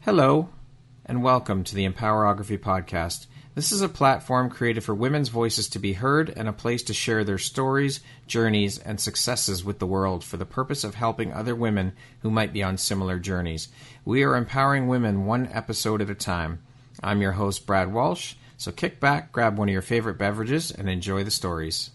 Hello, and welcome to the Empowerography Podcast. This is a platform created for women's voices to be heard and a place to share their stories, journeys, and successes with the world for the purpose of helping other women who might be on similar journeys. We are empowering women one episode at a time. I'm your host, Brad Walsh, so kick back, grab one of your favorite beverages, and enjoy the stories.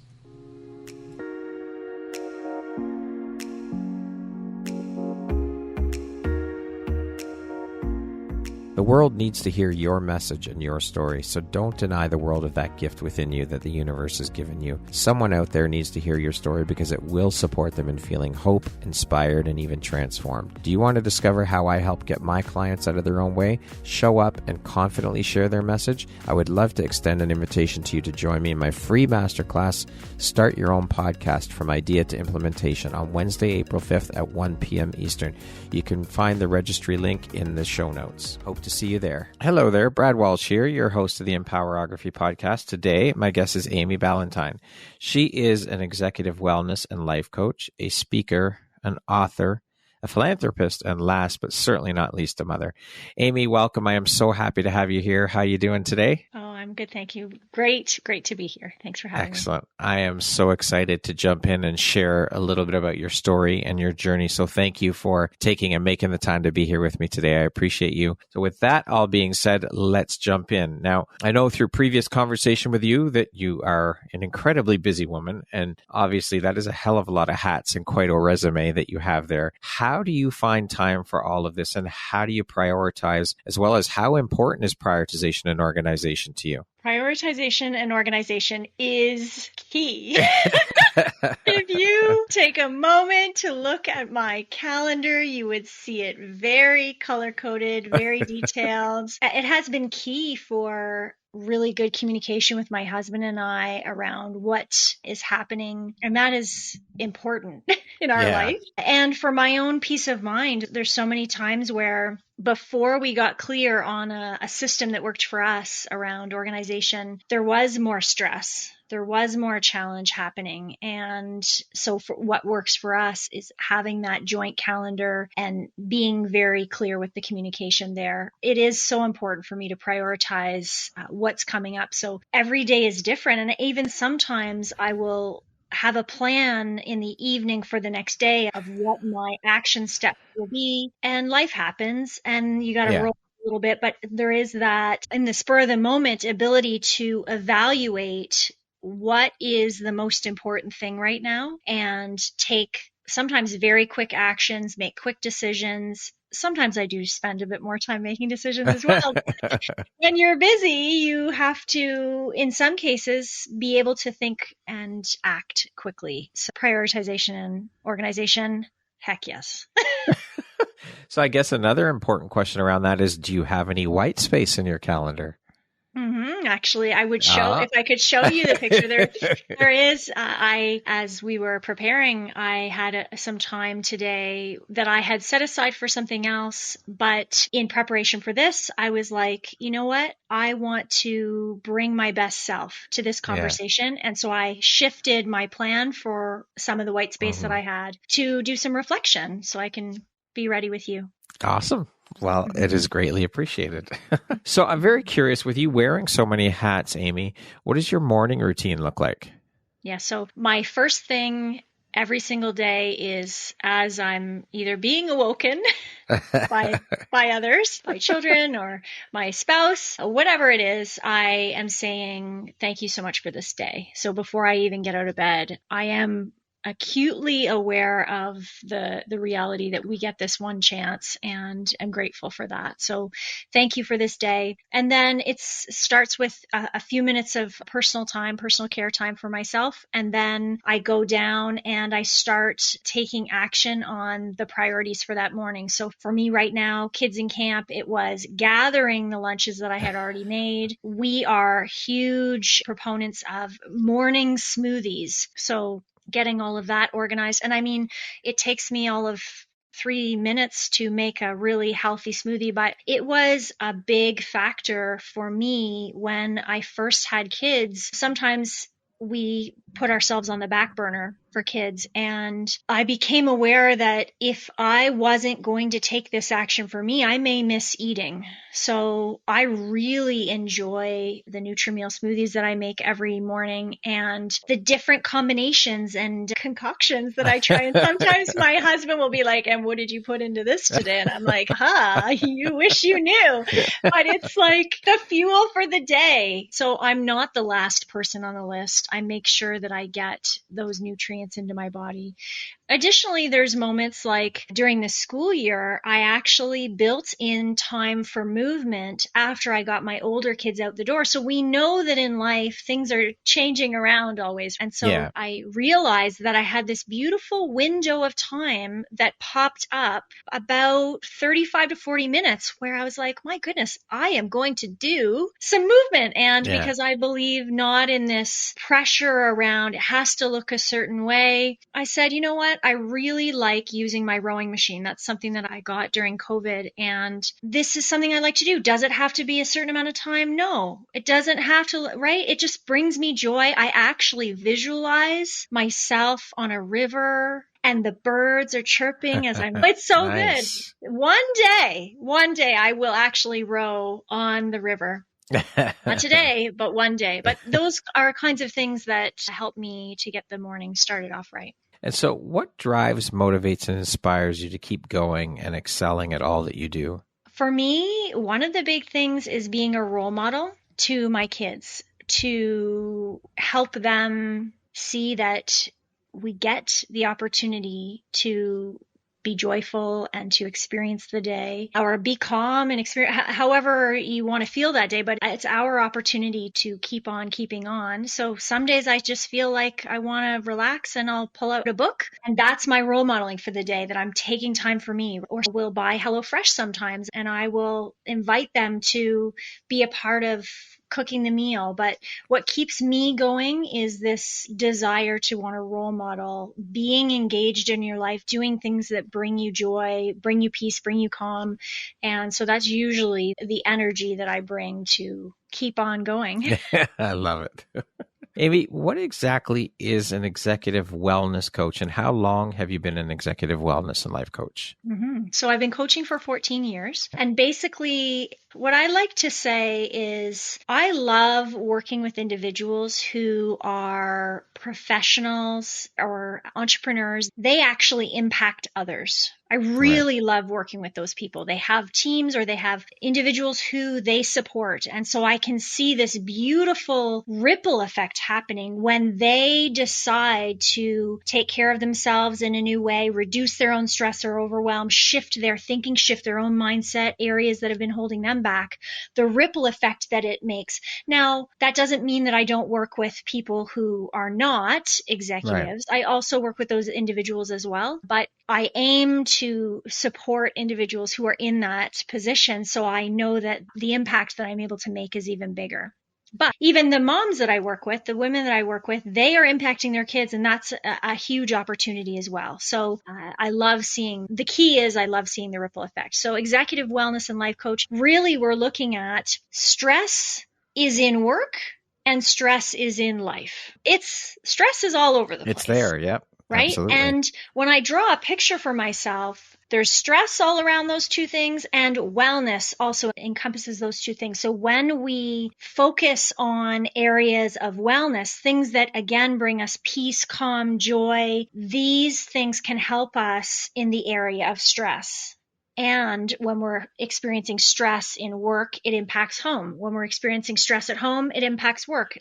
The world needs to hear your message and your story, so don't deny the world of that gift within you that the universe has given you. Someone out there needs to hear your story because it will support them in feeling hope, inspired, and even transformed. Do you want to discover how I help get my clients out of their own way, show up, and confidently share their message? I would love to extend an invitation to you to join me in my free masterclass, Start Your Own Podcast from Idea to Implementation, on Wednesday, April 5th at 1 p.m. Eastern. You can find the registry link in the show notes. Hope to see you there. Hello there, Brad Walsh here, your host of the Empowerography Podcast. Today, my guest is Amy Ballantyne. She is an executive wellness and life coach, a speaker, an author, a philanthropist, and last but certainly not least, a mother. Amy, welcome. I am so happy to have you here. How are you doing today? Oh, I'm good. Thank you. Great to be here. Thanks for having me. Excellent. I am so excited to jump in and share a little bit about your story and your journey. So thank you for taking and making the time to be here with me today. I appreciate you. So with that all being said, let's jump in. Now, I know through previous conversation with you that you are an incredibly busy woman, and obviously that is a hell of a lot of hats and quite a resume that you have there. How do you find time for all of this, and how do you prioritize, as well as how important is prioritization and organization to you? Prioritization and organization is key. If you take a moment to look at my calendar, you would see it very color-coded, very detailed. It has been key for really good communication with my husband and I around what is happening. And that is important in our life. And for my own peace of mind, there's so many times where before we got clear on a system that worked for us around organization, there was more stress. There was more challenge happening. And so for what works for us is having that joint calendar and being very clear with the communication there. It is so important for me to prioritize what's coming up. So every day is different. And even sometimes I will have a plan in the evening for the next day of what my action steps will be. And life happens and you got to roll a little bit. But there is that in the spur of the moment ability to evaluate what is the most important thing right now and take sometimes very quick actions, make quick decisions. Sometimes I do spend a bit more time making decisions as well. When you're busy, you have to, in some cases, be able to think and act quickly. So prioritization and organization, heck yes. So I guess another important question around that is, do you have any white space in your calendar? Actually, I would show, if I could show you the picture there is, as we were preparing, I had some time today that I had set aside for something else. But in preparation for this, I was like, you know what? I want to bring my best self to this conversation. And so I shifted my plan for some of the white space that I had to do some reflection so I can be ready with you. Awesome. Well, it is greatly appreciated. So I'm very curious, with you wearing so many hats, Amy, what does your morning routine look like? Yeah, so my first thing every single day is as I'm either being awoken by others, by children or my spouse, whatever it is, I am saying, thank you so much for this day. So before I even get out of bed, I am acutely aware of the reality that we get this one chance, and I'm grateful for that. So thank you for this day. And then it starts with a few minutes of personal time, personal care time for myself. And then I go down and I start taking action on the priorities for that morning. So for me right now, kids in camp, it was gathering the lunches that I had already made. We are huge proponents of morning smoothies. So getting all of that organized. And I mean, it takes me all of 3 minutes to make a really healthy smoothie, but it was a big factor for me when I first had kids. Sometimes we put ourselves on the back burner for kids. And I became aware that if I wasn't going to take this action for me, I may miss eating. So I really enjoy the Nutrimeal smoothies that I make every morning and the different combinations and concoctions that I try. And sometimes my husband will be like, and what did you put into this today? And I'm like, you wish you knew. But it's like the fuel for the day. So I'm not the last person on the list. I make sure that I get those nutrients into my body. Additionally, there's moments like during the school year, I actually built in time for movement after I got my older kids out the door. So we know that in life, things are changing around always. And so I realized that I had this beautiful window of time that popped up about 35 to 40 minutes where I was like, my goodness, I am going to do some movement. And because I believe not in this pressure around it has to look a certain way, I said, you know what? I really like using my rowing machine. That's something that I got during COVID. And this is something I like to do. Does it have to be a certain amount of time? No, it doesn't have to, right? It just brings me joy. I actually visualize myself on a river and the birds are chirping as I'm, it's so nice. Good. One day I will actually row on the river. Not today, but one day. But those are kinds of things that help me to get the morning started off right. And so what drives, motivates, and inspires you to keep going and excelling at all that you do? For me, one of the big things is being a role model to my kids, to help them see that we get the opportunity to be joyful and to experience the day, or be calm and experience however you want to feel that day. But it's our opportunity to keep on keeping on. So some days I just feel like I want to relax and I'll pull out a book. And that's my role modeling for the day, that I'm taking time for me. Or we'll buy HelloFresh sometimes and I will invite them to be a part of cooking the meal. But what keeps me going is this desire to want to role model, being engaged in your life, doing things that bring you joy, bring you peace, bring you calm. And so that's usually the energy that I bring to keep on going. I love it. Amy, what exactly is an executive wellness coach, and how long have you been an executive wellness and life coach? So I've been coaching for 14 years. And basically, what I like to say is I love working with individuals who are professionals or entrepreneurs. They actually impact others. I really love working with those people. They have teams or they have individuals who they support. And so I can see this beautiful ripple effect happening when they decide to take care of themselves in a new way, reduce their own stress or overwhelm, shift their thinking, shift their own mindset, areas that have been holding them back, the ripple effect that it makes. Now, that doesn't mean that I don't work with people who are not executives. I also work with those individuals as well, but I aim to support individuals who are in that position, so I know that the impact that I'm able to make is even bigger. But even the moms that I work with, the women that I work with, they are impacting their kids, and that's a huge opportunity as well. So I love seeing the ripple effect. So executive wellness and life coach, really we're looking at stress is in work and stress is in life. Stress is all over the place. It's there, yep. Right? Absolutely. And when I draw a picture for myself, there's stress all around those two things, and wellness also encompasses those two things. So when we focus on areas of wellness, things that again bring us peace, calm, joy, these things can help us in the area of stress. And when we're experiencing stress in work, it impacts home. When we're experiencing stress at home, it impacts work.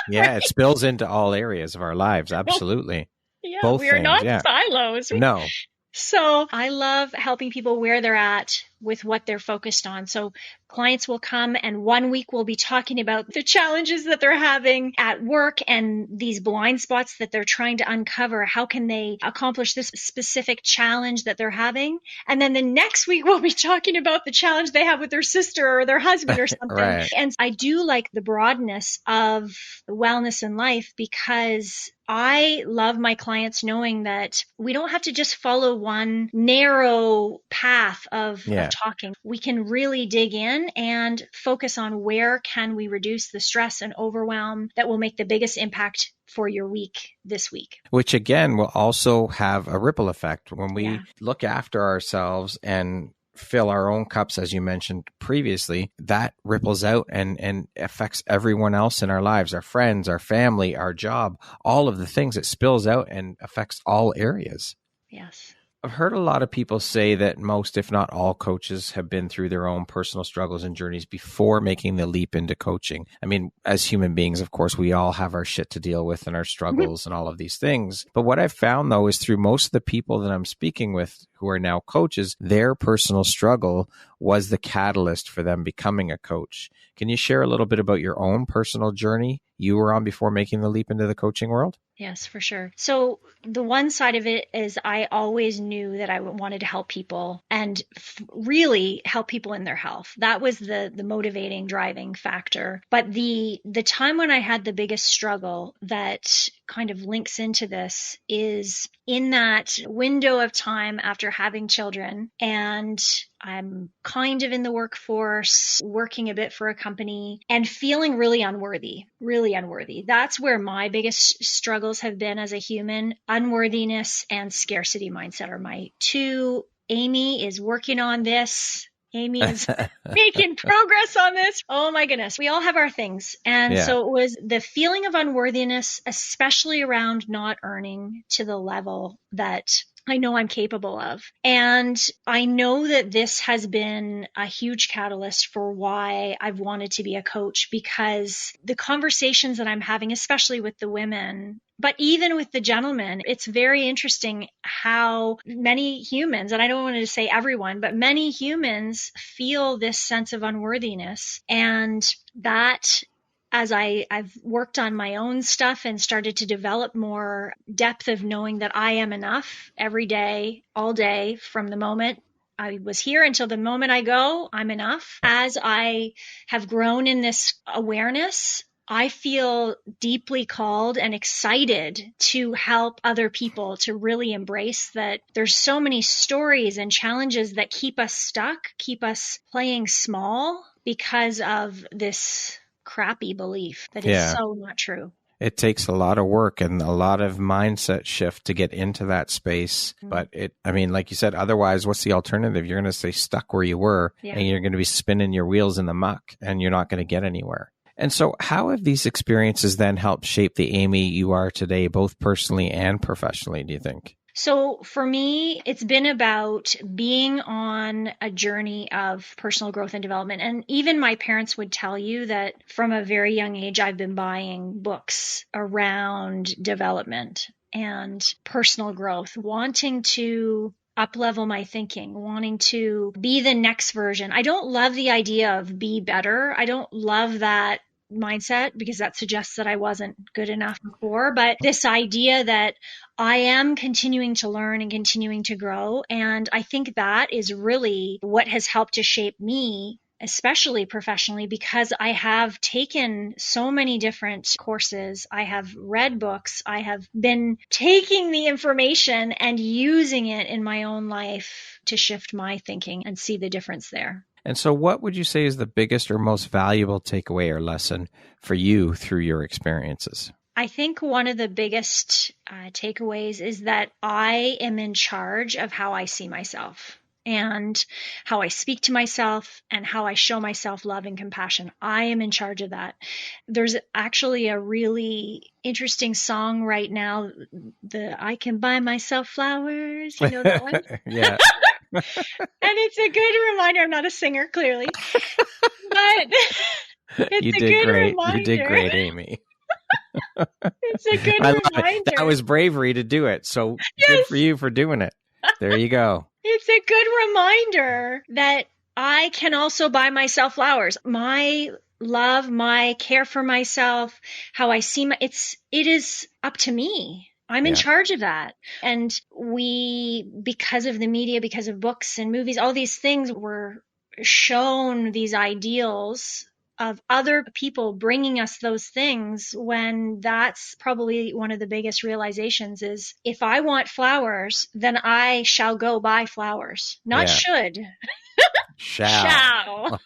Yeah, it spills into all areas of our lives. Absolutely. Yeah, both we are things, not silos. No. So I love helping people where they're at with what they're focused on. So clients will come and 1 week we'll be talking about the challenges that they're having at work and these blind spots that they're trying to uncover. How can they accomplish this specific challenge that they're having? And then the next week we'll be talking about the challenge they have with their sister or their husband or something. Right. And I do like the broadness of wellness and life because I love my clients knowing that we don't have to just follow one narrow path of talking, we can really dig in and focus on where can we reduce the stress and overwhelm that will make the biggest impact for your week this week. Which again will also have a ripple effect when we look after ourselves and fill our own cups, as you mentioned previously. That ripples out and affects everyone else in our lives, our friends, our family, our job, all of the things. It spills out and affects all areas. Yes. I've heard a lot of people say that most, if not all, coaches have been through their own personal struggles and journeys before making the leap into coaching. I mean, as human beings, of course, we all have our shit to deal with and our struggles and all of these things. But what I've found, though, is through most of the people that I'm speaking with who are now coaches, their personal struggle was the catalyst for them becoming a coach. Can you share a little bit about your own personal journey you were on before making the leap into the coaching world? Yes, for sure. So the one side of it is I always knew that I wanted to help people and really help people in their health. That was the motivating, driving factor. But the time when I had the biggest struggle that kind of links into this is in that window of time after having children, and I'm kind of in the workforce, working a bit for a company, and feeling really unworthy, really unworthy. That's where my biggest struggles have been as a human. Unworthiness and scarcity mindset are my two. Amy is working on this. Amy is making progress on this. Oh my goodness. We all have our things. And so it was the feeling of unworthiness, especially around not earning to the level that I know I'm capable of. And I know that this has been a huge catalyst for why I've wanted to be a coach, because the conversations that I'm having, especially with the women, but even with the gentlemen, it's very interesting how many humans, and I don't want to say everyone, but many humans feel this sense of unworthiness. And that, as I've worked on my own stuff and started to develop more depth of knowing that I am enough every day, all day, from the moment I was here until the moment I go, I'm enough. As I have grown in this awareness, I feel deeply called and excited to help other people to really embrace that there's so many stories and challenges that keep us stuck, keep us playing small because of this crappy belief that is so not true. It takes a lot of work and a lot of mindset shift to get into that space. But like you said, otherwise, what's the alternative? You're going to stay stuck where you were and you're going to be spinning your wheels in the muck and you're not going to get anywhere. And so how have these experiences then helped shape the Amy you are today, both personally and professionally, do you think? So for me, it's been about being on a journey of personal growth and development. And even my parents would tell you that from a very young age, I've been buying books around development and personal growth, wanting to up-level my thinking, wanting to be the next version. I don't love the idea of be better. I don't love that mindset because that suggests that I wasn't good enough before. But this idea that I am continuing to learn and continuing to grow. And I think that is really what has helped to shape me, especially professionally, because I have taken so many different courses. I have read books. I have been taking the information and using it in my own life to shift my thinking and see the difference there. And so what would you say is the biggest or most valuable takeaway or lesson for you through your experiences? I think one of the biggest takeaways is that I am in charge of how I see myself and how I speak to myself and how I show myself love and compassion. I am in charge of that. There's actually a really interesting song right now, the I Can Buy Myself Flowers. You know that one? Yeah. And it's a good reminder. I'm not a singer, clearly, but it's a good reminder. You did great, Amy. It's a good reminder. That was bravery to do it. So good for you for doing it. There you go. It's a good reminder that I can also buy myself flowers. My love, my care for myself, how I see it is up to me. I'm in charge of that. And we, because of the media, because of books and movies, all these things, were shown these ideals of other people bringing us those things, when that's probably one of the biggest realizations is if I want flowers, then I shall go buy flowers. Not should. Shall.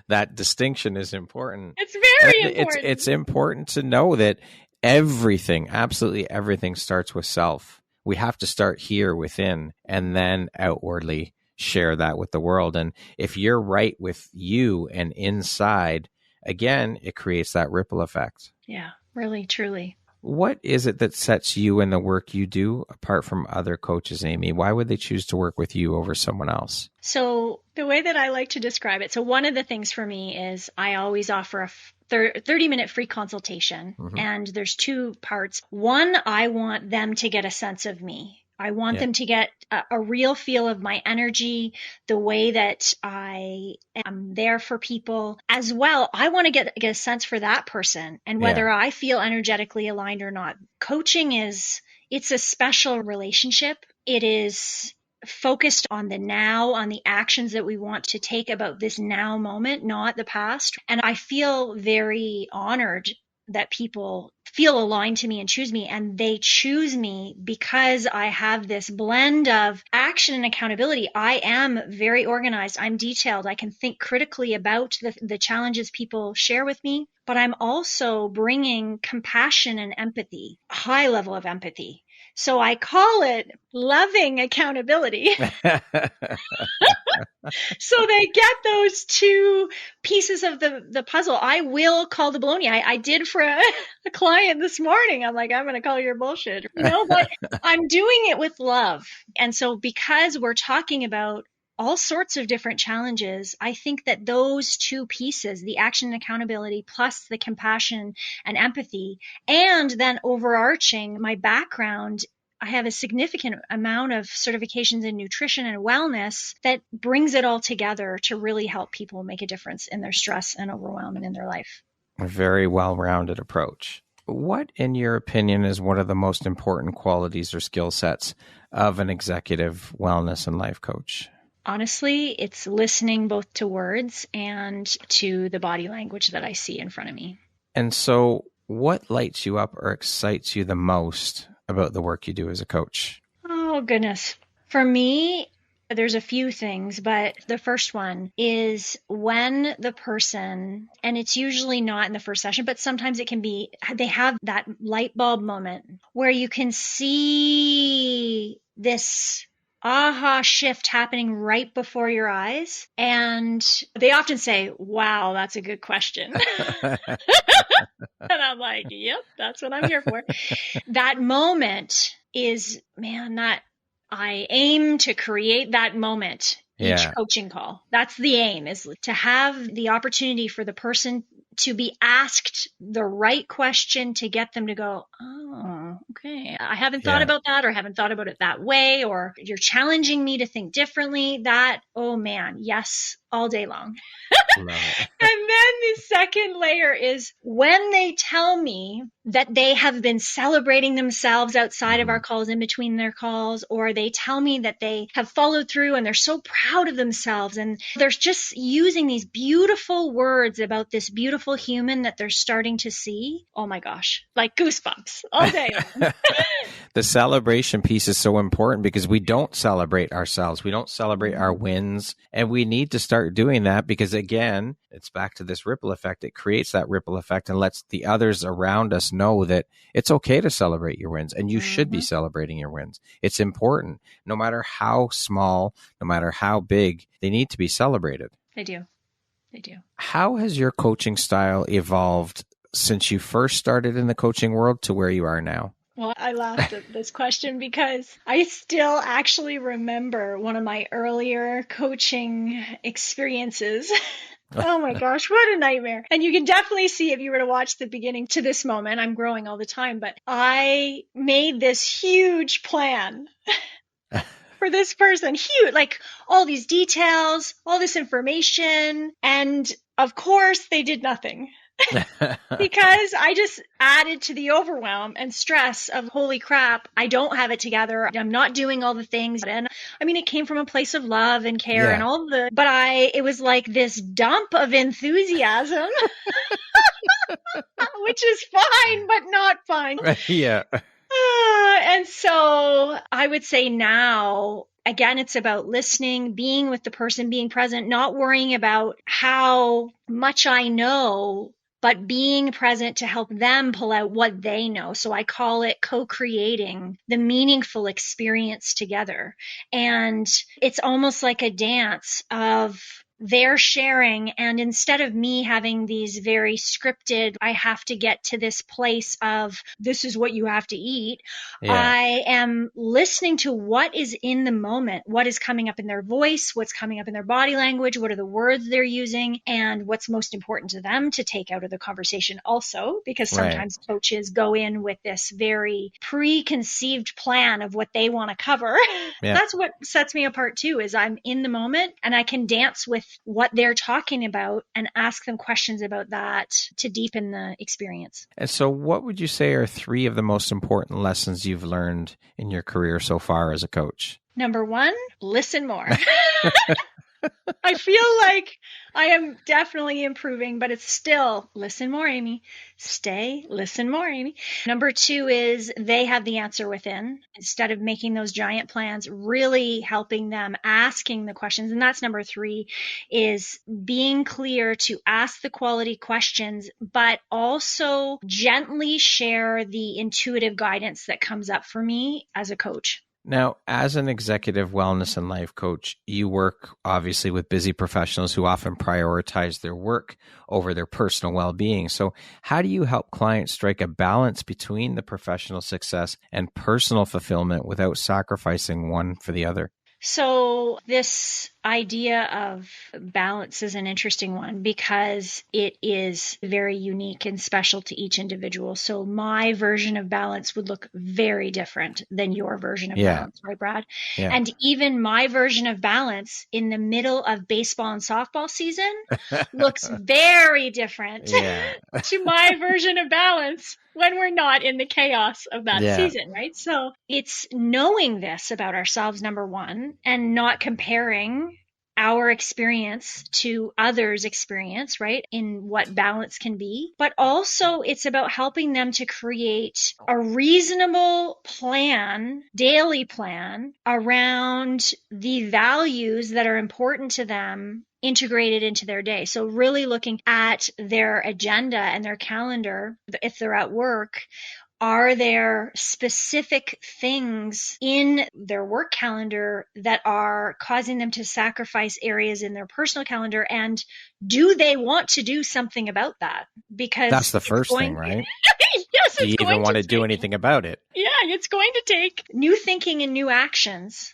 That distinction is important. It's very important. It's important to know that everything, absolutely everything, starts with self. We have to start here within and then outwardly share that with the world. And if you're right with you and inside, again, it creates that ripple effect. Yeah, really, truly. What is it that sets you in the work you do apart from other coaches, Amy? Why would they choose to work with you over someone else? So the way that I like to describe it, so one of the things for me is I always offer a 30-minute free consultation. Mm-hmm. And there's two parts. One, I want them to get a sense of me. I want them to get a real feel of my energy, the way that I am there for people as well. I want to get a sense for that person and whether I feel energetically aligned or not. Coaching it's a special relationship. It is focused on the now, on the actions that we want to take about this now moment, not the past. And I feel very honored that people feel aligned to me and choose me, and they choose me because I have this blend of action and accountability. I am very organized. I'm detailed. I can think critically about the challenges people share with me, but I'm also bringing compassion and empathy, a high level of empathy. So I call it loving accountability. So they get those two pieces of the puzzle. I will call the baloney. I did for a client this morning. I'm like, I'm going to call your bullshit. But I'm doing it with love. And so because we're talking about all sorts of different challenges, I think that those two pieces, the action and accountability plus the compassion and empathy, and then overarching my background, I have a significant amount of certifications in nutrition and wellness that brings it all together to really help people make a difference in their stress and overwhelm and in their life. A very well-rounded approach. What, in your opinion, is one of the most important qualities or skill sets of an executive wellness and life coach? Honestly, it's listening both to words and to the body language that I see in front of me. And so what lights you up or excites you the most about the work you do as a coach? Oh, goodness. For me, there's a few things, but the first one is when the person, and it's usually not in the first session, but sometimes it can be, they have that light bulb moment where you can see this aha shift happening right before your eyes. And they often say, wow, that's a good question. And I'm like, yep, that's what I'm here for. That moment is, that I aim to create that moment each coaching call. That's the aim, is to have the opportunity for the person to be asked the right question to get them to go, oh, okay, I haven't thought about that, or haven't thought about it that way, or you're challenging me to think differently. That, oh man, yes, all day long. And then the second layer is when they tell me that they have been celebrating themselves outside of our calls, in between their calls, or they tell me that they have followed through and they're so proud of themselves and they're just using these beautiful words about this beautiful human that they're starting to see. Oh my gosh, like goosebumps all day. The celebration piece is so important because we don't celebrate ourselves. We don't celebrate our wins, and we need to start doing that because, again, it's back to this ripple effect. It creates that ripple effect and lets the others around us know that it's okay to celebrate your wins, and you should be celebrating your wins. It's important. No matter how small, no matter how big, they need to be celebrated. They do. They do. How has your coaching style evolved since you first started in the coaching world to where you are now? Well, I laughed at this question because I still actually remember one of my earlier coaching experiences. Oh my gosh, what a nightmare. And you can definitely see if you were to watch the beginning to this moment, I'm growing all the time, but I made this huge plan for this person, huge, like all these details, all this information. And of course they did nothing. Because I just added to the overwhelm and stress of, holy crap, I don't have it together. I'm not doing all the things. And I mean, it came from a place of love and care and all but it was like this dump of enthusiasm, which is fine, but not fine. Yeah. And so I would say now again, it's about listening, being with the person, being present, not worrying about how much I know, but being present to help them pull out what they know. So I call it co-creating the meaningful experience together. And it's almost like a dance of they're sharing, and instead of me having these very scripted, I have to get to this place of this is what you have to eat, I am listening to what is in the moment, what is coming up in their voice, what's coming up in their body language, what are the words they're using, and what's most important to them to take out of the conversation also, because sometimes coaches go in with this very preconceived plan of what they want to cover. That's what sets me apart too, is I'm in the moment and I can dance with what they're talking about and ask them questions about that to deepen the experience. And so what would you say are 3 of the most important lessons you've learned in your career so far as a coach? Number 1, listen more. I feel like I am definitely improving, but it's still listen more, Amy. Listen more, Amy. Number 2 is they have the answer within. Instead of making those giant plans, really helping them, asking the questions. And that's number 3, is being clear to ask the quality questions, but also gently share the intuitive guidance that comes up for me as a coach. Now, as an executive wellness and life coach, you work obviously with busy professionals who often prioritize their work over their personal well-being. So how do you help clients strike a balance between the professional success and personal fulfillment without sacrificing one for the other? So this idea of balance is an interesting one because it is very unique and special to each individual. So my version of balance would look very different than your version of balance, right, Brad? Yeah. And even my version of balance in the middle of baseball and softball season looks very different to my version of balance when we're not in the chaos of that season, right? So it's knowing this about ourselves, number 1, and not comparing our experience to others' experience, right? In what balance can be. But also it's about helping them to create a reasonable plan, daily plan around the values that are important to them integrated into their day. So really looking at their agenda and their calendar, if they're at work, are there specific things in their work calendar that are causing them to sacrifice areas in their personal calendar? And do they want to do something about that? Because that's the first thing, right? Yes, do you even want to do anything about it? Yeah, it's going to take new thinking and new actions.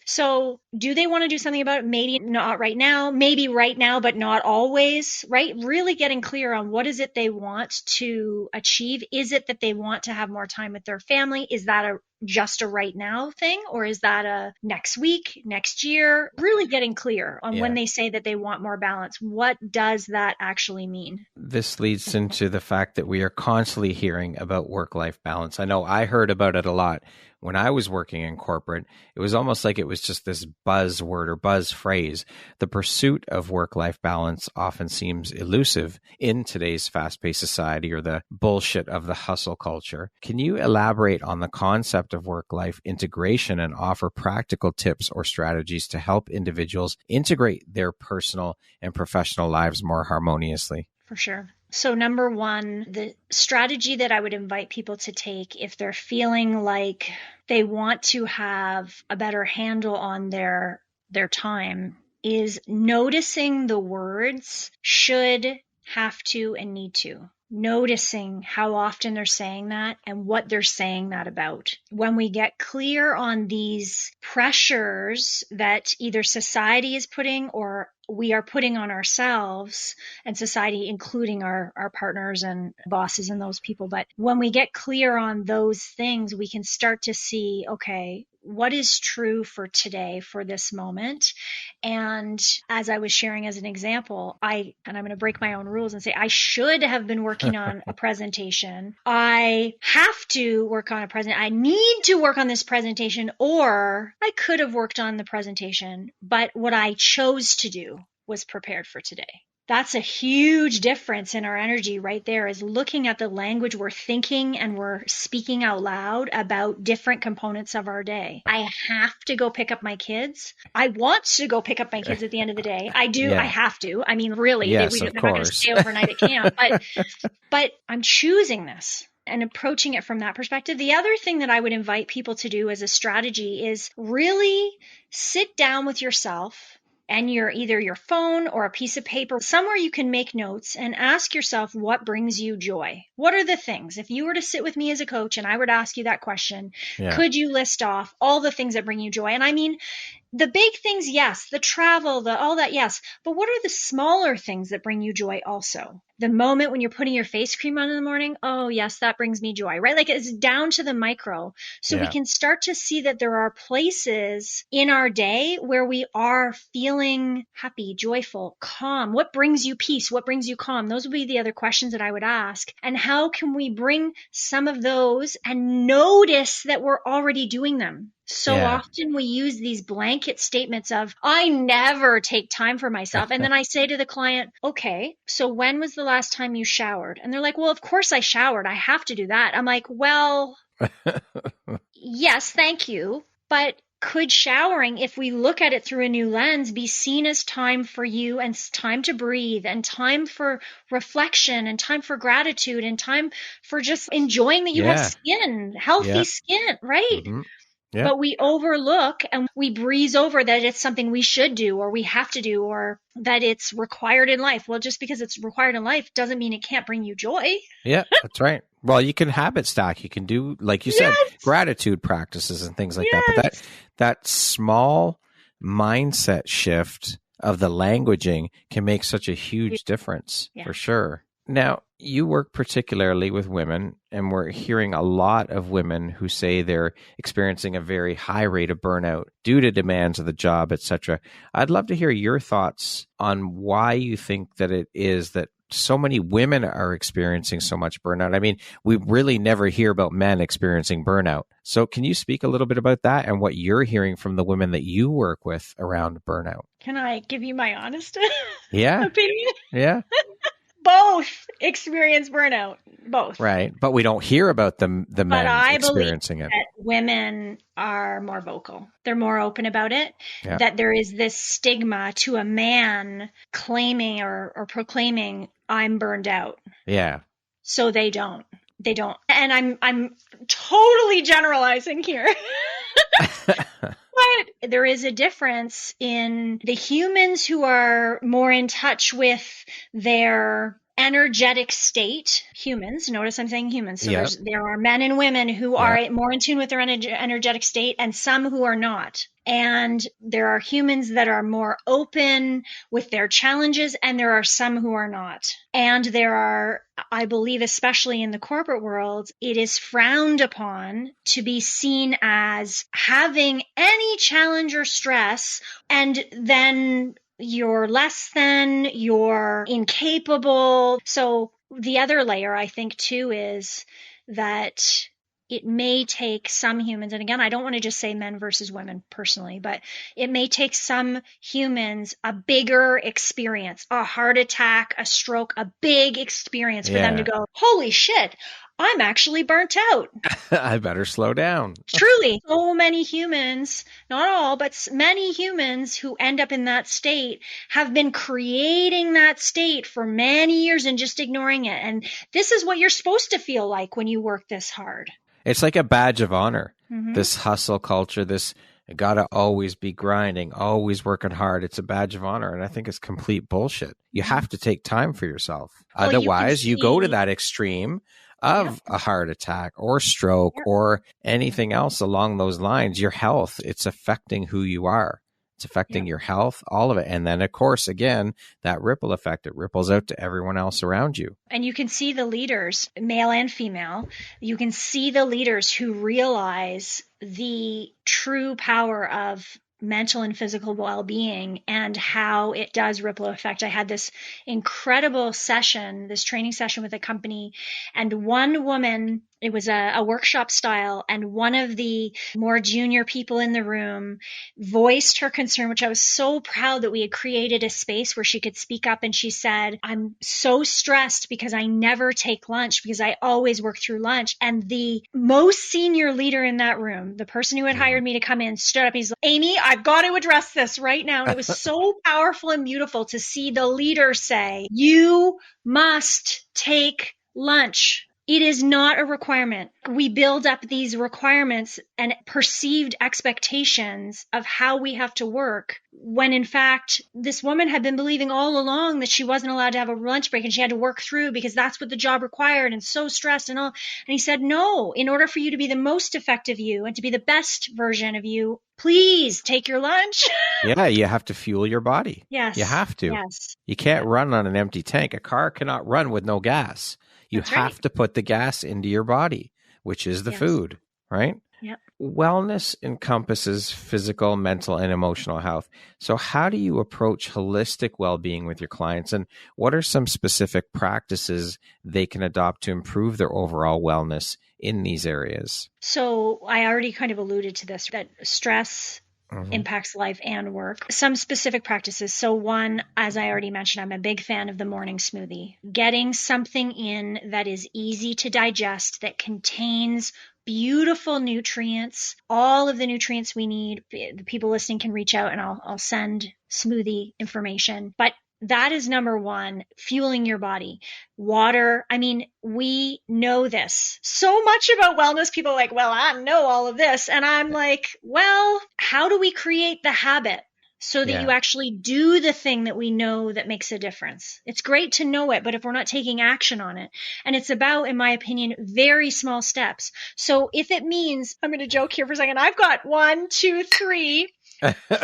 So do they want to do something about it? Maybe not right now, maybe right now, but not always, right? Really getting clear on what is it they want to achieve. Is it that they want to have more time with their family? Is that just a right now thing, or is that a next week, next year? Really getting clear on when they say that they want more balance. What does that actually mean? This leads into the fact that we are constantly hearing about work-life balance. I know I heard about it a lot when I was working in corporate. It was almost like it was just this buzzword or buzz phrase. The pursuit of work-life balance often seems elusive in today's fast-paced society, or the bullshit of the hustle culture. Can you elaborate on the concept of work-life integration and offer practical tips or strategies to help individuals integrate their personal and professional lives more harmoniously? For sure. So number 1, the strategy that I would invite people to take if they're feeling like they want to have a better handle on their time is noticing the words should, have to, and need to. Noticing how often they're saying that and what they're saying that about. When we get clear on these pressures that either society is putting or we are putting on ourselves, and society including our partners and bosses and those people, but when we get clear on those things, we can start to see, okay, what is true for today, for this moment? And as I was sharing as an example, I'm going to break my own rules and say, I should have been working on a presentation. I have to work on a presentation. I need to work on this presentation, or I could have worked on the presentation, but what I chose to do was prepared for today. That's a huge difference in our energy right there, is looking at the language we're thinking and we're speaking out loud about different components of our day. I have to go pick up my kids. I want to go pick up my kids at the end of the day. I do. Yeah. I have to. I mean, really, Yes, they're of not going to course. stay overnight at camp, but I'm choosing this and approaching it from that perspective. The other thing that I would invite people to do as a strategy is really sit down with yourself and either your phone or a piece of paper, somewhere you can make notes, and ask yourself what brings you joy. What are the things? If you were to sit with me as a coach and I were to ask you that question, could you list off all the things that bring you joy? And I mean, the big things, yes. The travel, all that, yes. But what are the smaller things that bring you joy also? The moment when you're putting your face cream on in the morning, oh, yes, that brings me joy, right? Like, it's down to the micro. So we can start to see that there are places in our day where we are feeling happy, joyful, calm. What brings you peace? What brings you calm? Those would be the other questions that I would ask. And how can we bring some of those and notice that we're already doing them? So often we use these blanket statements of, I never take time for myself. And then I say to the client, okay, so when was the last time you showered? And they're like, well, of course I showered. I have to do that. I'm like, well, yes, thank you. But could showering, if we look at it through a new lens, be seen as time for you and time to breathe and time for reflection and time for gratitude and time for just enjoying that you have skin, healthy skin, right? Mm-hmm. Yep. But we overlook and we breeze over that it's something we should do or we have to do or that it's required in life. Well, just because it's required in life doesn't mean it can't bring you joy. Yeah, that's right. Well, you can habit stack. You can do, like you said, gratitude practices and things like that. But that small mindset shift of the languaging can make such a huge difference for sure. Now, you work particularly with women, and we're hearing a lot of women who say they're experiencing a very high rate of burnout due to demands of the job, etc. I'd love to hear your thoughts on why you think that it is that so many women are experiencing so much burnout. I mean, we really never hear about men experiencing burnout. So can you speak a little bit about that and what you're hearing from the women that you work with around burnout? Can I give you my honest opinion? Yeah. Both experience burnout. Both. Right. But we don't hear about the men experiencing it. That women are more vocal. They're more open about it. Yeah. That there is this stigma to a man claiming or proclaiming, I'm burned out. Yeah. So they don't. They don't. And I'm totally generalizing here. But there is a difference in the humans who are more in touch with their energetic state. Humans, notice I'm saying humans. So there are men and women who are more in tune with their energetic state and some who are not. And there are humans that are more open with their challenges, and there are some who are not. And there are, I believe, especially in the corporate world, it is frowned upon to be seen as having any challenge or stress, and then you're less than, you're incapable. So the other layer, I think, too, is that it may take some humans, and again, I don't want to just say men versus women personally, but it may take some humans a bigger experience, a heart attack, a stroke, a big experience for them to go, holy shit, I'm actually burnt out. I better slow down. Truly, so many humans, not all, but many humans who end up in that state have been creating that state for many years and just ignoring it. And this is what you're supposed to feel like when you work this hard. It's like a badge of honor, this hustle culture, this gotta always be grinding, always working hard. It's a badge of honor. And I think it's complete bullshit. You have to take time for yourself. Well, otherwise, you go to that extreme of a heart attack or stroke or anything else along those lines. Your health, it's affecting who you are. It's affecting your health, all of it. And then, of course, again, that ripple effect, it ripples out to everyone else around you. And you can see the leaders, male and female, you can see the leaders who realize the true power of mental and physical well-being and how it does ripple effect. I had this incredible session, this training session with a company, and one woman It was a workshop style, and one of the more junior people in the room voiced her concern, which I was so proud that we had created a space where she could speak up. And she said, I'm so stressed because I never take lunch because I always work through lunch. And the most senior leader in that room, the person who had hired me to come in, stood up. He's like, Amy, I've got to address this right now. And it was so powerful and beautiful to see the leader say, you must take lunch. It is not a requirement. We build up these requirements and perceived expectations of how we have to work when in fact this woman had been believing all along that she wasn't allowed to have a lunch break and she had to work through because that's what the job required and so stressed and all. And he said, no, in order for you to be the most effective you and to be the best version of you, please take your lunch. Yeah, you have to fuel your body. Yes. You have to. Yes. You can't run on an empty tank. A car cannot run with no gas. You That's have right. to put the gas into your body, which is the Yes. food, right? Yep. Wellness encompasses physical, mental, and emotional health. So how do you approach holistic well-being with your clients, and what are some specific practices they can adopt to improve their overall wellness in these areas? So I already kind of alluded to this, that stress impacts life and work. Some specific practices. So one, as I already mentioned, I'm a big fan of the morning smoothie. Getting something in that is easy to digest, that contains beautiful nutrients, all of the nutrients we need. The people listening can reach out and I'll send smoothie information. But that is number one, fueling your body. Water. I mean, we know this so much about wellness. People are like, well, I know all of this. And I'm like, well, how do we create the habit so that you actually do the thing that we know that makes a difference? It's great to know it, but if we're not taking action on it, and it's about, in my opinion, very small steps. So if it means, I'm going to joke here for a second. I've got 1, 2, 3,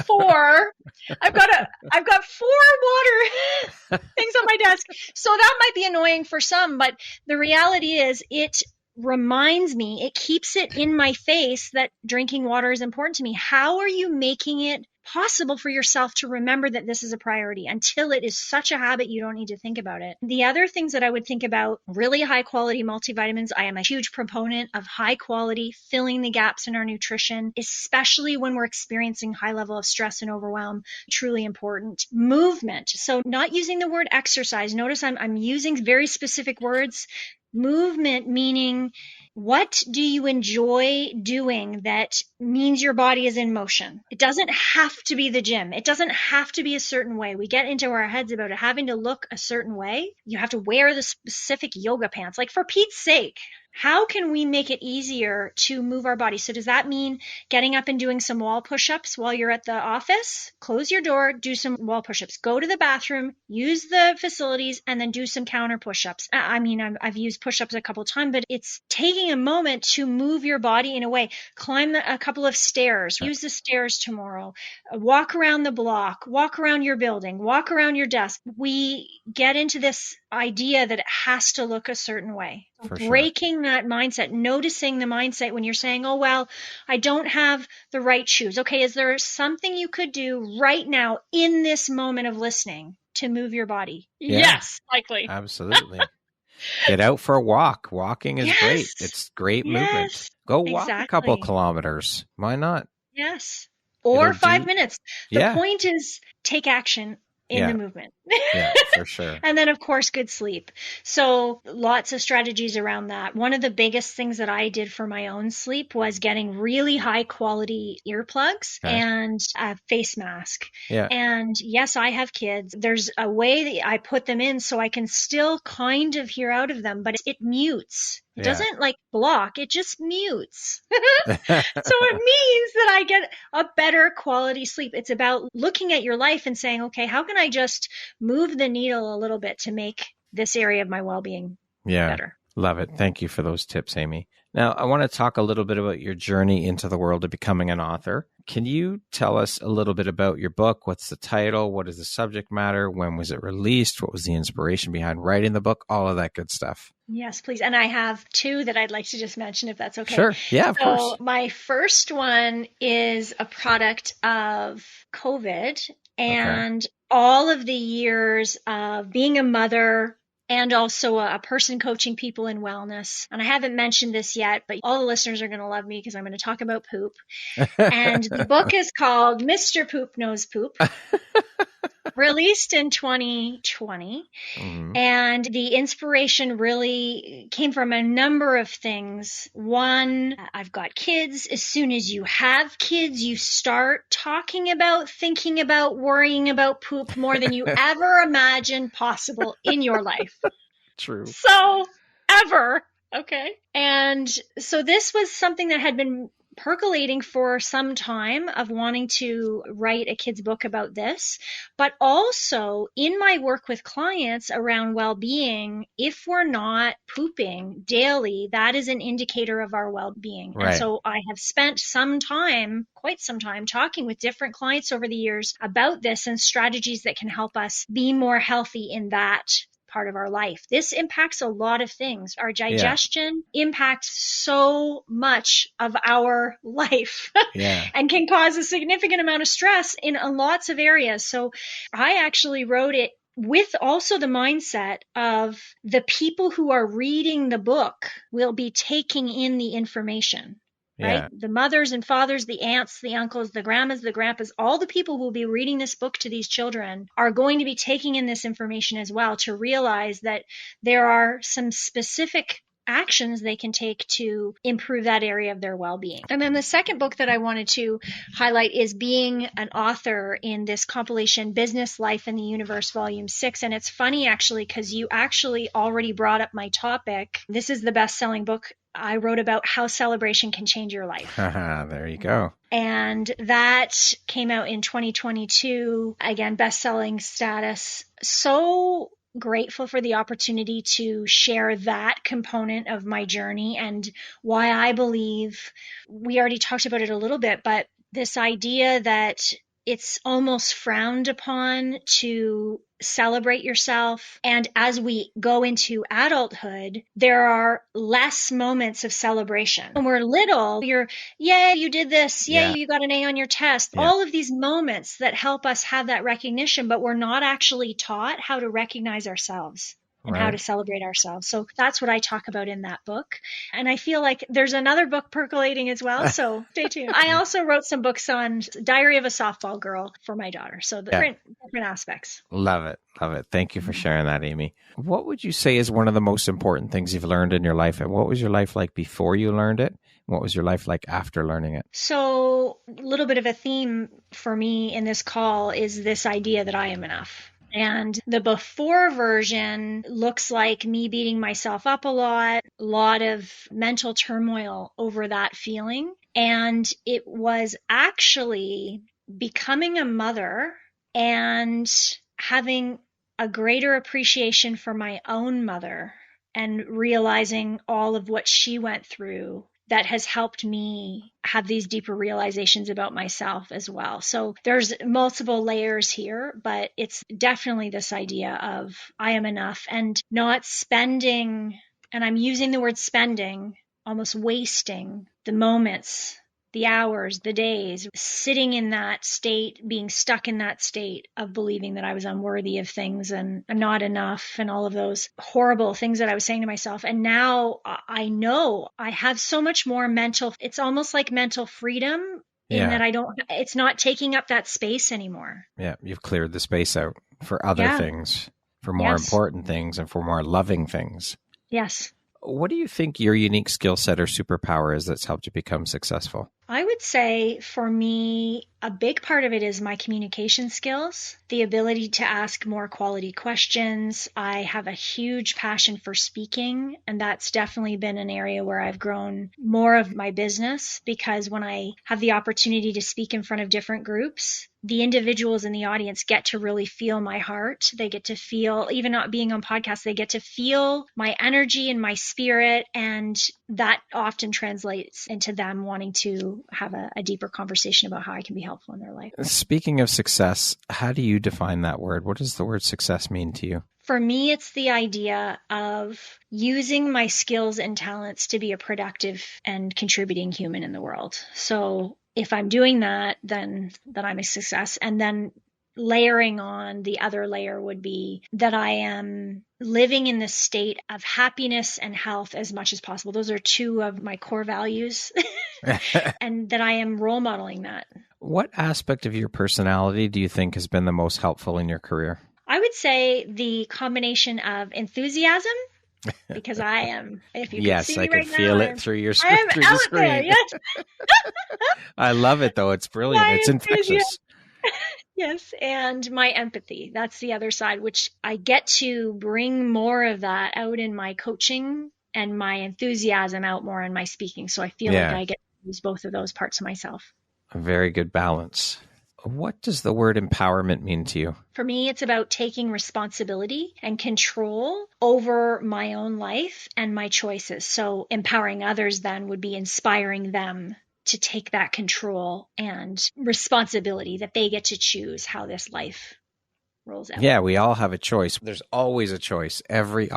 4. I've got 4 water things on my desk. So that might be annoying for some, but the reality is it reminds me, it keeps it in my face that drinking water is important to me. How are you making it possible for yourself to remember that this is a priority until it is such a habit you don't need to think about it? The other things that I would think about, really high quality multivitamins. I am a huge proponent of high quality, filling the gaps in our nutrition, especially when we're experiencing high level of stress and overwhelm. Truly important. Movement. So not using the word exercise. Notice I'm using very specific words. Movement meaning, what do you enjoy doing that means your body is in motion? It doesn't have to be the gym. It doesn't have to be a certain way. We get into our heads about it having to look a certain way. You have to wear the specific yoga pants. Like, for Pete's sake, how can we make it easier to move our body? So does that mean getting up and doing some wall push-ups while you're at the office? Close your door, do some wall push-ups. Go to the bathroom, use the facilities, and then do some counter push-ups. I mean, I've used push-ups a couple times, but it's taking a moment to move your body in a way. Climb a couple of stairs. Use the stairs tomorrow. Walk around the block. Walk around your building. Walk around your desk. We get into this idea that it has to look a certain way. Breaking that mindset, noticing the mindset when you're saying, oh, well, I don't have the right shoes. Okay, is there something you could do right now in this moment of listening to move your body? Yeah, yes, likely. Absolutely. Get out for a walk. Walking is great. It's great movement. Go walk a couple kilometers. Why not? Yes. Or 5 minutes. The point is, take action in the movement. Yeah, for sure. And then, of course, good sleep. So lots of strategies around that. One of the biggest things that I did for my own sleep was getting really high quality earplugs and a face mask. Yeah. And yes, I have kids. There's a way that I put them in so I can still kind of hear out of them, but it mutes. It doesn't like block, it just mutes. So it means that I get a better quality sleep. It's about looking at your life and saying, okay, how can I just move the needle a little bit to make this area of my well-being better? Love it. Thank you for those tips, Amy. Now, I want to talk a little bit about your journey into the world of becoming an author. Can you tell us a little bit about your book? What's the title? What is the subject matter? When was it released? What was the inspiration behind writing the book? All of that good stuff. Yes, please. And I have 2 that I'd like to just mention, if that's okay. Sure. Yeah, of course. My first one is a product of COVID and all of the years of being a mother, and also a person coaching people in wellness. And I haven't mentioned this yet, but all the listeners are going to love me because I'm going to talk about poop. And the book is called Mr. Poop Knows Poop, released in 2020. Mhm. And the inspiration really came from a number of things. One, I've got kids. As soon as you have kids, you start talking about, thinking about, worrying about poop more than you ever imagined possible in your life. True. So, ever. Okay. And so this was something that had been percolating for some time of wanting to write a kid's book about this, but also in my work with clients around well-being, if we're not pooping daily, that is an indicator of our well-being. Right. And so I have spent some time, quite some time, talking with different clients over the years about this and strategies that can help us be more healthy in that part of our life. This impacts a lot of things. Our digestion impacts so much of our life and can cause a significant amount of stress in lots of areas. So I actually wrote it with also the mindset of the people who are reading the book will be taking in the information. Right? The mothers and fathers, the aunts, the uncles, the grandmas, the grandpas, all the people who will be reading this book to these children are going to be taking in this information as well to realize that there are some specific actions they can take to improve that area of their well-being. And then the second book that I wanted to highlight is being an author in this compilation, Business, Life, and the Universe, Volume 6. And it's funny, actually, because you actually already brought up my topic. This is the best-selling book I wrote about how celebration can change your life. There you go. And that came out in 2022. Again, best-selling status. So grateful for the opportunity to share that component of my journey and why I believe, we already talked about it a little bit, but this idea that it's almost frowned upon to celebrate yourself. And as we go into adulthood, there are less moments of celebration. When we're little, yay, you did this. Yay, you got an A on your test. All of these moments that help us have that recognition, but we're not actually taught how to recognize ourselves and how to celebrate ourselves. So that's what I talk about in that book. And I feel like there's another book percolating as well. So stay tuned. I also wrote some books on Diary of a Softball Girl for my daughter. So different aspects. Love it. Love it. Thank you for sharing that, Amy. What would you say is one of the most important things you've learned in your life? And what was your life like before you learned it? What was your life like after learning it? So a little bit of a theme for me in this call is this idea that I am enough. And the before version looks like me beating myself up a lot of mental turmoil over that feeling. And it was actually becoming a mother and having a greater appreciation for my own mother and realizing all of what she went through that has helped me have these deeper realizations about myself as well. So there's multiple layers here, but it's definitely this idea of I am enough and not spending, and I'm using the word spending, almost wasting the moments, the hours, the days, sitting in that state, being stuck in that state of believing that I was unworthy of things and I'm not enough and all of those horrible things that I was saying to myself. And now I know I have so much more it's almost like mental freedom in that it's not taking up that space anymore. Yeah. You've cleared the space out for other things, for more important things and for more loving things. Yes. What do you think your unique skill set or superpower is that's helped you become successful? I would say for me, a big part of it is my communication skills, the ability to ask more quality questions. I have a huge passion for speaking, and that's definitely been an area where I've grown more of my business because when I have the opportunity to speak in front of different groups, the individuals in the audience get to really feel my heart. They get to feel, even not being on podcasts, they get to feel my energy and my spirit. And that often translates into them wanting to have a deeper conversation about how I can be helpful in their life. Speaking of success, how do you define that word? What does the word success mean to you? For me, it's the idea of using my skills and talents to be a productive and contributing human in the world. So if I'm doing that, then I'm a success. And then layering on the other layer would be that I am living in the state of happiness and health as much as possible. Those are two of my core values, and that I am role modeling that. What aspect of your personality do you think has been the most helpful in your career? I would say the combination of enthusiasm, because I am, if you can see me right now. Yes, I can feel it through your screen. I am out there, yes. I love it, though. It's brilliant. It's infectious. Yes, and my empathy. That's the other side, which I get to bring more of that out in my coaching and my enthusiasm out more in my speaking. So I feel like I get to use both of those parts of myself. A very good balance. What does the word empowerment mean to you? For me, it's about taking responsibility and control over my own life and my choices. So empowering others then would be inspiring them to take that control and responsibility that they get to choose how this life rolls out. Yeah, we all have a choice. There's always a choice. Every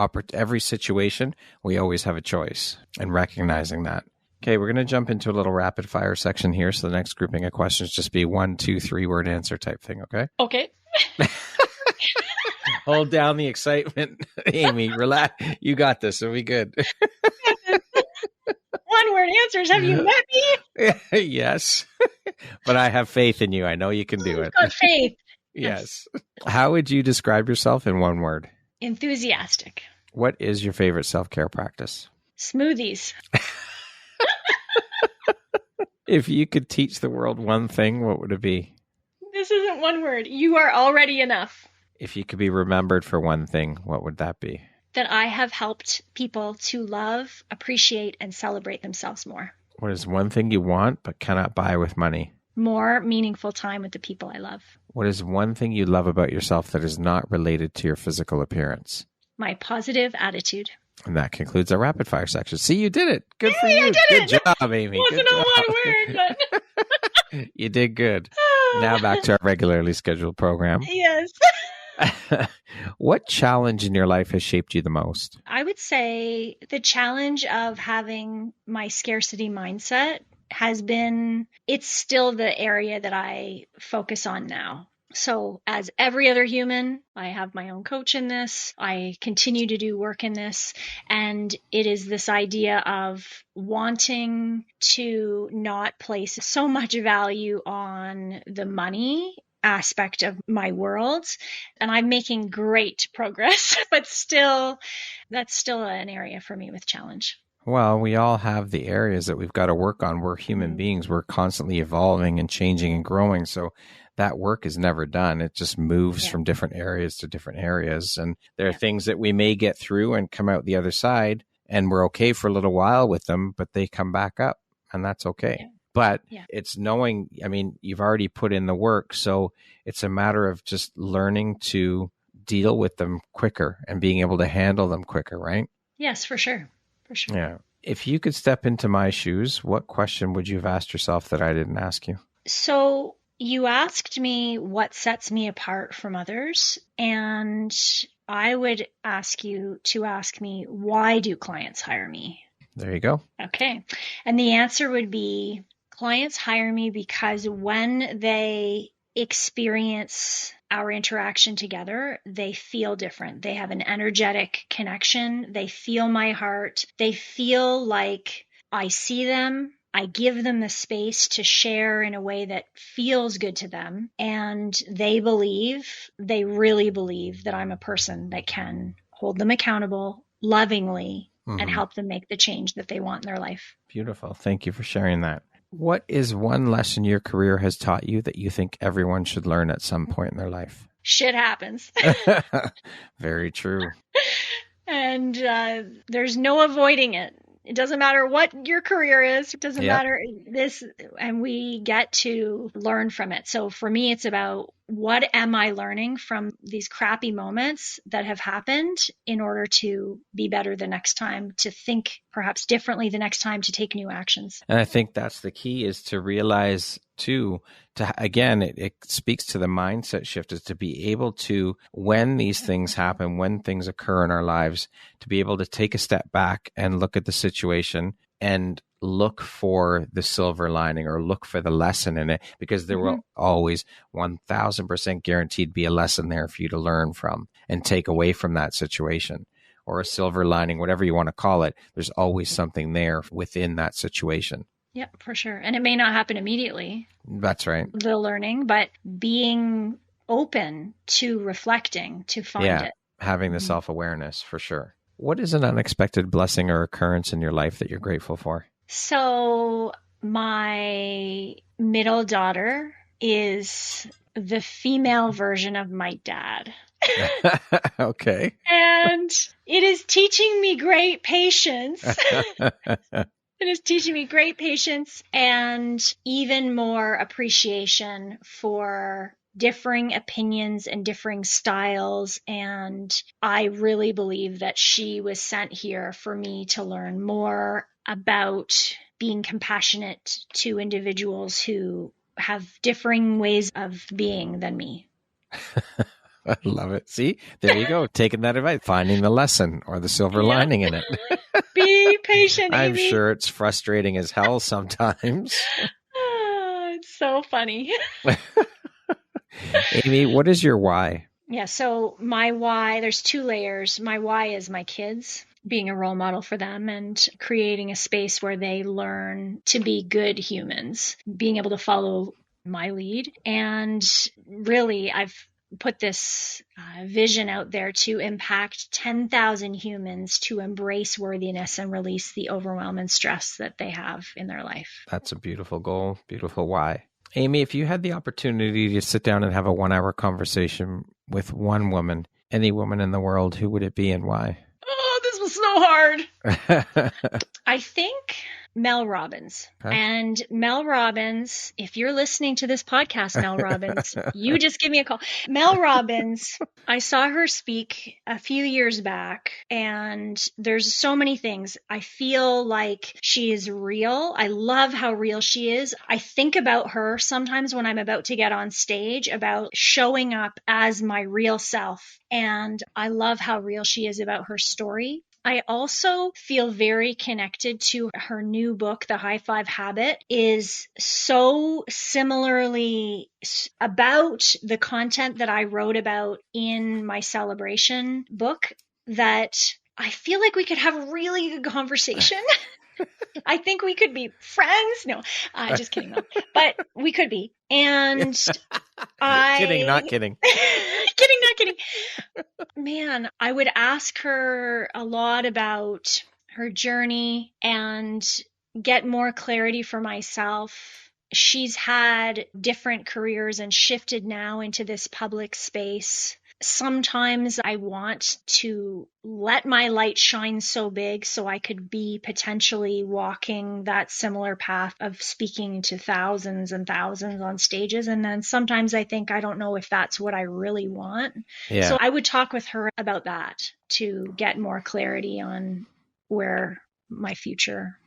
situation, we always have a choice, and recognizing that. Okay, we're going to jump into a little rapid fire section here. So the next grouping of questions just be 1, 2, 3 word answer type thing. Okay. Okay. Hold down the excitement, Amy. Relax. You got this. It'll be good. One word answers. Have you met me? Yes. But I have faith in you. I know you can do it. Got faith. Yes. How would you describe yourself in one word? Enthusiastic. What is your favorite self-care practice? Smoothies. If you could teach the world one thing, what would it be? This isn't one word. You are already enough. If you could be remembered for one thing, what would that be? That I have helped people to love, appreciate, and celebrate themselves more. What is one thing you want but cannot buy with money? More meaningful time with the people I love. What is one thing you love about yourself that is not related to your physical appearance? My positive attitude. And that concludes our rapid fire section. See, you did it. Good for you. I did Good it. Job, Amy. It wasn't a one word, but you did good. Now back to our regularly scheduled program. Yes. What challenge in your life has shaped you the most? I would say the challenge of having my scarcity mindset it's still the area that I focus on now. So as every other human, I have my own coach in this. I continue to do work in this. And it is this idea of wanting to not place so much value on the money aspect of my world. And I'm making great progress, but that's still an area for me with challenge. Well, we all have the areas that we've got to work on. We're human beings. We're constantly evolving and changing and growing. So that work is never done. It just moves from different areas to different areas. And there are things that we may get through and come out the other side, and we're okay for a little while with them, but they come back up, and that's okay. Yeah. But it's knowing, I mean, you've already put in the work. So it's a matter of just learning to deal with them quicker and being able to handle them quicker, right? Yes, for sure. For sure. Yeah. If you could step into my shoes, what question would you have asked yourself that I didn't ask you? So you asked me what sets me apart from others, and I would ask you to ask me, why do clients hire me? There you go. Okay. And the answer would be, clients hire me because when they experience our interaction together, they feel different. They have an energetic connection. They feel my heart. They feel like I see them. I give them the space to share in a way that feels good to them. And they really believe that I'm a person that can hold them accountable lovingly and help them make the change that they want in their life. Beautiful. Thank you for sharing that. What is one lesson your career has taught you that you think everyone should learn at some point in their life? Shit happens. Very true. And there's no avoiding it. It doesn't matter what your career is. It doesn't matter this, and we get to learn from it. So for me, it's about, what am I learning from these crappy moments that have happened in order to be better the next time, to think perhaps differently the next time, to take new actions. And I think that's the key, is to realize too, again, it speaks to the mindset shift, is to be able to, when these things happen, when things occur in our lives, to be able to take a step back and look at the situation and look for the silver lining or look for the lesson in it, because there will always 1000% guaranteed be a lesson there for you to learn from and take away from that situation, or a silver lining, whatever you want to call it. There's always something there within that situation. Yeah, for sure. And it may not happen immediately. That's right. The learning, but being open to reflecting to find it. Having the self-awareness, for sure. What is an unexpected blessing or occurrence in your life that you're grateful for? So my middle daughter is the female version of my dad. Okay. And it is teaching me great patience. It is teaching me great patience and even more appreciation for differing opinions and differing styles. And I really believe that she was sent here for me to learn more about being compassionate to individuals who have differing ways of being than me. I love it. See, there you go. Taking that advice, finding the lesson or the silver lining in it. Be patient, Amy. I'm sure it's frustrating as hell sometimes. It's so funny. Amy, what is your why? Yeah, so my why, there's two layers. My why is my kids, being a role model for them and creating a space where they learn to be good humans, being able to follow my lead. And really, I've put this vision out there to impact 10,000 humans to embrace worthiness and release the overwhelm and stress that they have in their life. That's a beautiful goal, beautiful why. Amy, if you had the opportunity to sit down and have a 1-hour conversation with one woman, any woman in the world, who would it be and why? Oh, this was so hard. I think Mel Robbins. Okay. And Mel Robbins, if you're listening to this podcast, Mel Robbins, you just give me a call. Mel Robbins, I saw her speak a few years back, and there's so many things. I feel like she is real. I love how real she is. I think about her sometimes when I'm about to get on stage, about showing up as my real self. And I love how real she is about her story. I also feel very connected to her new book, The High Five Habit, is so similarly about the content that I wrote about in my celebration book that I feel like we could have a really good conversation. I think we could be friends. No, just kidding though. But we could be. And Kidding, not kidding. Kidding, not kidding. Man, I would ask her a lot about her journey and get more clarity for myself. She's had different careers and shifted now into this public space. Sometimes I want to let my light shine so big so I could be potentially walking that similar path of speaking to thousands and thousands on stages. And then sometimes I think, I don't know if that's what I really want. Yeah. So I would talk with her about that to get more clarity on where my future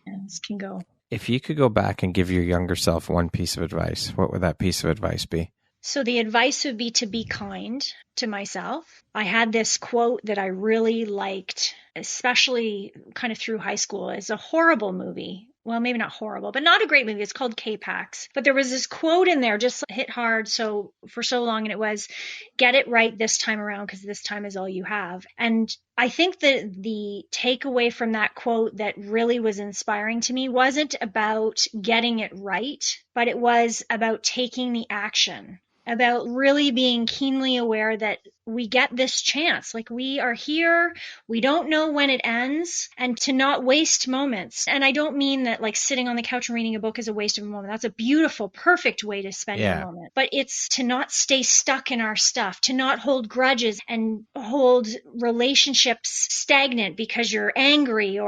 can go. If you could go back and give your younger self one piece of advice, what would that piece of advice be? So the advice would be to be kind to myself. I had this quote that I really liked, especially kind of through high school. It's a horrible movie. Well, maybe not horrible, but not a great movie. It's called K-Pax. But there was this quote in there, just hit hard for so long, and it was, get it right this time around because this time is all you have. And I think that the takeaway from that quote that really was inspiring to me wasn't about getting it right, but it was about taking the action, about really being keenly aware that we get this chance. Like, we are here, we don't know when it ends, and to not waste moments. And I don't mean that like sitting on the couch and reading a book is a waste of a moment. That's a beautiful, perfect way to spend a moment. But it's to not stay stuck in our stuff, to not hold grudges and hold relationships stagnant because you're angry,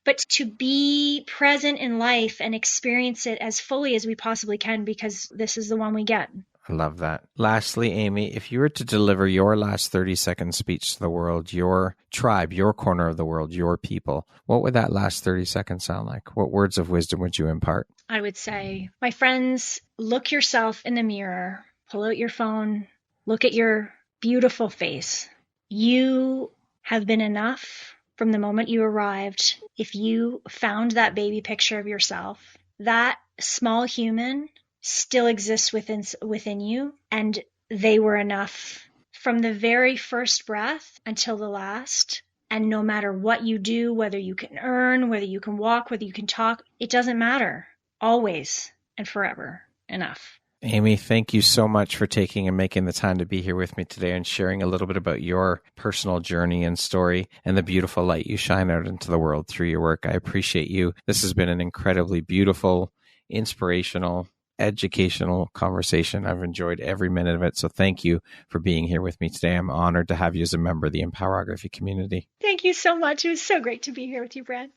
but to be present in life and experience it as fully as we possibly can, because this is the one we get. I love that. Lastly, Amy, if you were to deliver your last 30-second speech to the world, your tribe, your corner of the world, your people, what would that last 30 seconds sound like? What words of wisdom would you impart? I would say, my friends, look yourself in the mirror, pull out your phone, look at your beautiful face. You have been enough. from the moment you arrived, if you found that baby picture of yourself, that small human still exists within you, and they were enough from the very first breath until the last. And no matter what you do, whether you can earn, whether you can walk, whether you can talk, it doesn't matter. Always and forever enough. Amy, thank you so much for taking and making the time to be here with me today and sharing a little bit about your personal journey and story and the beautiful light you shine out into the world through your work. I appreciate you. This has been an incredibly beautiful, inspirational, educational conversation. I've enjoyed every minute of it. So thank you for being here with me today. I'm honored to have you as a member of the Empowerography community. Thank you so much. It was so great to be here with you, Brad.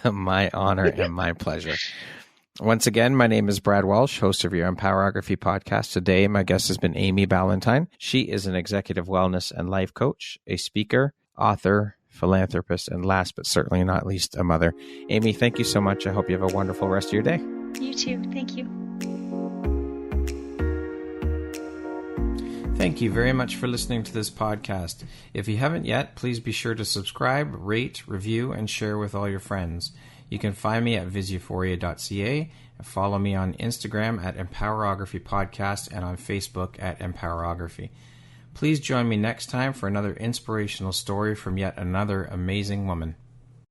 My honor and my pleasure. Once again, my name is Brad Walsh, host of your Empowerography podcast. Today, my guest has been Amy Ballantyne. She is an executive wellness and life coach, a speaker, author, philanthropist, and last but certainly not least, a mother. Amy, thank you so much. I hope you have a wonderful rest of your day. You too. Thank you. Thank you very much for listening to this podcast. If you haven't yet, please be sure to subscribe, rate, review, and share with all your friends. You can find me at visuphoria.ca and follow me on Instagram at Empowerography Podcast and on Facebook at Empowerography. Please join me next time for another inspirational story from yet another amazing woman.